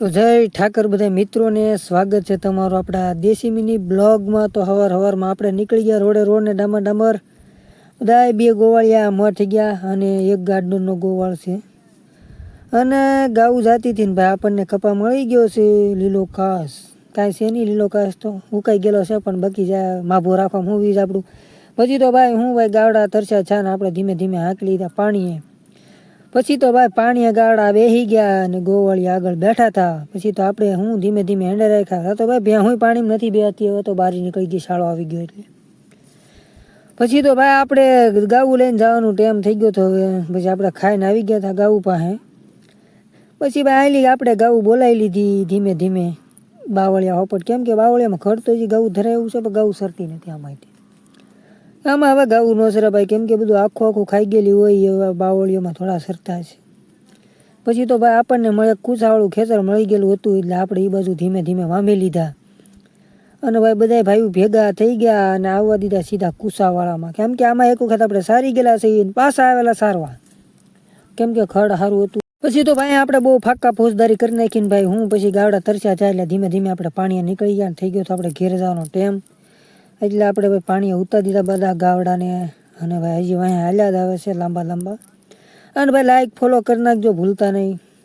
તો જય ઠાકર બધા મિત્રોને સ્વાગત છે તમારું આપણા દેશી મિની બ્લોગમાં. તો હવારમાં આપણે નીકળી ગયા રોડને ડામર બધા બે ગોવાળિયા મઠ ગયા અને એક ગાર્ડનનો ગોવાળ છે અને ગાવું જાતી હતી ને ભાઈ આપણને કપા મળી ગયો છે લીલો ઘાસ. કાંઈ છે નહીં લીલો ઘાસ તો ઉકાઈ ગયેલો છે પણ બાકી જાય માભો રાખવામાં હું વીજ આપણું. પછી તો ભાઈ હું ભાઈ ગાવડા તરસ્યા છે ને આપણે ધીમે ધીમે હાંકલી લીધા પાણીએ. પછી તો ભાઈ પાણીએ ગાવડા બેસી ગયા અને ગોવાળી આગળ બેઠા હતા. પછી તો આપણે હું ધીમે ધીમે હેંડે રાખ્યા તો ભાઈ ભેં હું પાણીમાં નથી બેહતી. હવે તો બારી નીકળી ગઈ, શાળો આવી ગયો એટલે. પછી તો ભાઈ આપણે ગાવું લઈને જવાનું ટાઈમ થઈ ગયો તો હવે પછી આપણે ખાઈને આવી ગયા હતા ગાવું પાસે. પછી ભાઈ આલી આપણે ગાવું બોલાવી લીધી ધીમે ધીમે બાવળિયા હોપટ, કેમ કે બાવળિયામાં ઘર તો હજી ગાવું ધરાય એવું છે પણ ગાવું સરતી નથી આમાંથી. આમાં હવે ગાવું ન સરે ભાઈ, કેમ કે બધું આખું ખાઈ ગયેલી હોય એવા બાવળીઓમાં થોડા સરતા છે. પછી તો ભાઈ આપણને મળે કૂસાવાળું ખેતર મળી ગયેલું હતું એટલે આપણે એ બાજુ ધીમે ધીમે વાંભી લીધા અને ભાઈ બધા ભાઈઓ ભેગા થઈ ગયા અને આવવા દીધા સીધા કૂસાવાળામાં. કેમ કે આમાં એક વખત આપણે સારી ગયેલા છીએ પાછા આવેલા સારવા, કેમ કે ખડ સારું હતું. પછી તો ભાઈ આપણે બહુ ફાકા ફોજદારી કરી નાખીને ભાઈ હું પછી ગાવડા તરસ્યા જાય એટલે ધીમે ધીમે આપણે પાણીએ નીકળી ગયા. થઈ ગયો તો આપણે ઘેર જવાનો ટાઈમ એટલે આપણે ભાઈ પાણીએ ઉતારી દીધા બધા ગાવડાને અને ભાઈ હજી અહીંયા હાલ્યા જ આવે છે લાંબા. અને ભાઈ લાઈક ફોલો કરી નાખજો ભૂલતા નહીં.